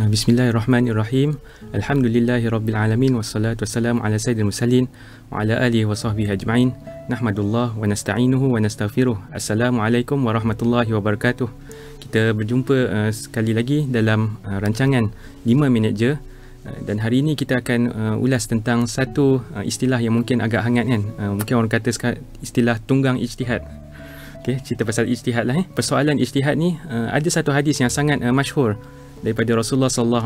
Bismillahirrahmanirrahim. Alhamdulillahirabbil wassalatu wassalamu ala sayyidil mursalin wa ala alihi wa sahbihi ajma'in. Nahmadullah wa nasta'inuhu wa nastaghfiruh. Assalamualaikum warahmatullahi wabarakatuh. Kita berjumpa sekali lagi dalam rancangan 5 minit je. Dan hari ini kita akan ulas tentang satu istilah yang mungkin agak hangat kan. Mungkin orang kata istilah tunggang ijtihad. Okey, cerita pasal ijtihad lah. Persoalan ijtihad ni ada satu hadis yang sangat masyhur daripada Rasulullah SAW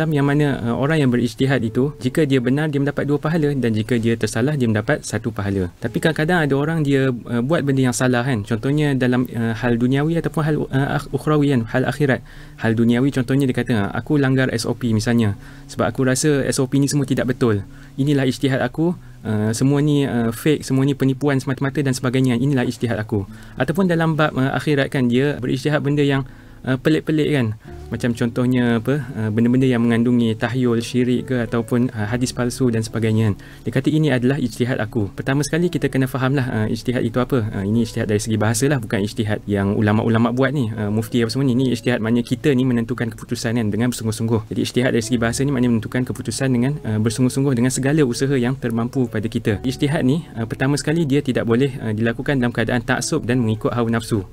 yang mana orang yang berijtihad itu, jika dia benar dia mendapat 2 pahala, dan jika dia tersalah dia mendapat 1 pahala. Tapi kadang-kadang ada orang dia buat benda yang salah kan. Contohnya dalam hal duniawi ataupun hal ukhrawi kan, hal akhirat. Hal duniawi contohnya dia kata aku langgar SOP misalnya, sebab aku rasa SOP ni semua tidak betul. Inilah ijtihad aku, semua ni fake, semua ni penipuan semata-mata dan sebagainya. Inilah ijtihad aku. Ataupun dalam bab akhirat kan, dia berijtihad benda yang pelik-pelik kan. Macam contohnya benda-benda yang mengandungi tahyul, syirik ke, ataupun hadis palsu dan sebagainya. Dia kata ini adalah ijtihad aku. Pertama sekali kita kena fahamlah ijtihad itu apa. Ini ijtihad dari segi bahasa lah, bukan ijtihad yang ulama-ulama buat ni, mufti apa semua ni. Ini ijtihad maknanya kita ni menentukan keputusan kan, dengan bersungguh-sungguh. Jadi ijtihad dari segi bahasa ni maknanya menentukan keputusan dengan bersungguh-sungguh dengan segala usaha yang termampu pada kita. Ijtihad ni pertama sekali dia tidak boleh dilakukan dalam keadaan taksub dan mengikut hawa nafsu.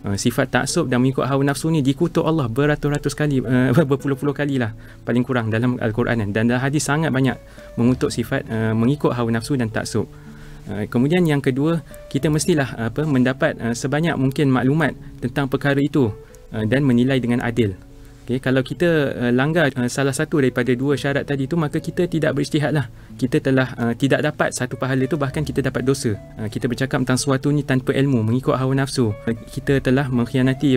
Sifat taksub dan mengikut hawa nafsu ni dikutuk Allah beratus-ratus kali, berpuluh-puluh kali lah paling kurang dalam Al-Quran, dan dalam hadis sangat banyak mengutuk sifat mengikut hawa nafsu dan taksub. Kemudian yang kedua, kita mestilah mendapat sebanyak mungkin maklumat tentang perkara itu dan menilai dengan adil. Okay, kalau kita langgar salah satu daripada 2 syarat tadi tu, maka kita tidak berijtihad lah. Kita telah tidak dapat 1 pahala tu, bahkan kita dapat dosa. Kita bercakap tentang sesuatu ni tanpa ilmu, mengikut hawa nafsu. Kita telah mengkhianati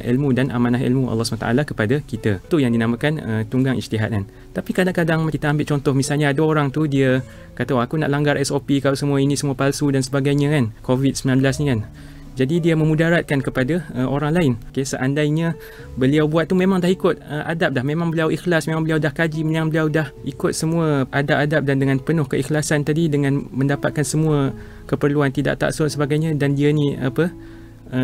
ilmu dan amanah ilmu Allah SWT kepada kita. Itu yang dinamakan tunggang ijtihad kan. Tapi kadang-kadang kita ambil contoh, misalnya ada orang tu dia kata aku nak langgar SOP kalau semua ini semua palsu dan sebagainya kan, COVID-19 ni kan. Jadi dia memudaratkan kepada orang lain. Okay, seandainya beliau buat tu memang dah ikut adab dah, memang beliau ikhlas, memang beliau dah kaji, memang beliau dah ikut semua adab-adab dan dengan penuh keikhlasan tadi, dengan mendapatkan semua keperluan, tidak taksub sebagainya, dan dia ni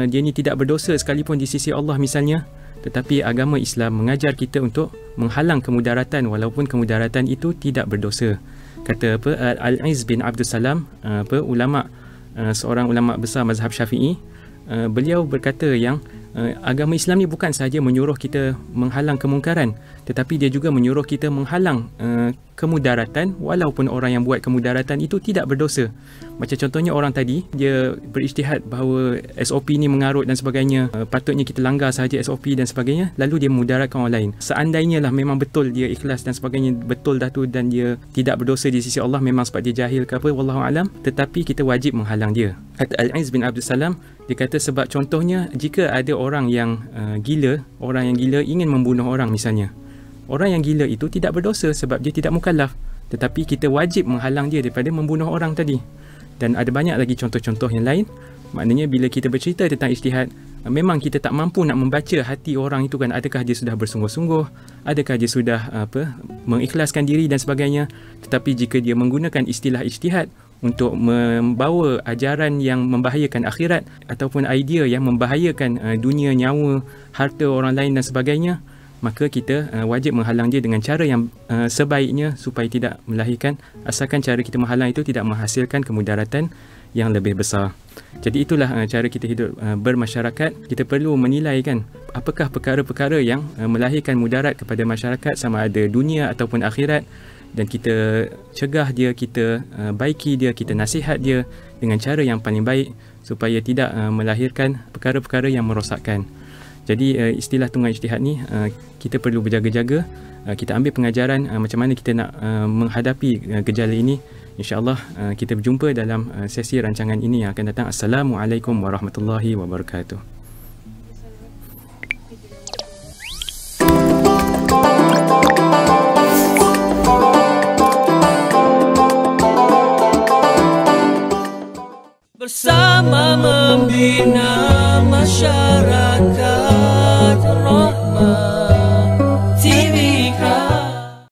dia ni tidak berdosa sekalipun di sisi Allah misalnya. Tetapi agama Islam mengajar kita untuk menghalang kemudaratan walaupun kemudaratan itu tidak berdosa. Kata Al-Izz bin Abdul Salam, seorang ulama besar mazhab Syafi'i, beliau berkata yang agama Islam ni bukan sahaja menyuruh kita menghalang kemungkaran, tetapi dia juga menyuruh kita menghalang kemudaratan walaupun orang yang buat kemudaratan itu tidak berdosa. Macam contohnya orang tadi, dia berijtihad bahawa SOP ni mengarut dan sebagainya, patutnya kita langgar sahaja SOP dan sebagainya, lalu dia memudaratkan orang lain. Seandainya lah memang betul dia ikhlas dan sebagainya, betul dah tu, dan dia tidak berdosa di sisi Allah, memang sebab dia jahil ke apa, wallahu alam, tetapi kita wajib menghalang dia. Kata Al-Izz bin Abdul Salam, dia kata sebab contohnya jika ada orang yang gila, orang yang gila ingin membunuh orang misalnya, orang yang gila itu tidak berdosa sebab dia tidak mukallaf, tetapi kita wajib menghalang dia daripada membunuh orang tadi. Dan ada banyak lagi contoh-contoh yang lain. Maknanya bila kita bercerita tentang ijtihad, memang kita tak mampu nak membaca hati orang itu kan, adakah dia sudah bersungguh-sungguh, adakah dia sudah mengikhlaskan diri dan sebagainya. Tetapi jika dia menggunakan istilah ijtihad untuk membawa ajaran yang membahayakan akhirat ataupun idea yang membahayakan dunia, nyawa, harta orang lain dan sebagainya, maka kita wajib menghalang dia dengan cara yang sebaiknya supaya tidak melahirkan, asalkan cara kita menghalang itu tidak menghasilkan kemudaratan yang lebih besar. Jadi itulah cara kita hidup bermasyarakat. Kita perlu menilai kan, apakah perkara-perkara yang melahirkan mudarat kepada masyarakat, sama ada dunia ataupun akhirat, dan kita cegah dia, kita baiki dia, kita nasihat dia dengan cara yang paling baik supaya tidak melahirkan perkara-perkara yang merosakkan. Jadi istilah tunggang ijtihad ni kita perlu berjaga-jaga. Kita ambil pengajaran macam mana kita nak menghadapi gejala ini. InsyaAllah kita berjumpa dalam sesi rancangan ini yang akan datang. Assalamualaikum warahmatullahi wabarakatuh. Bersama membina masyarakat.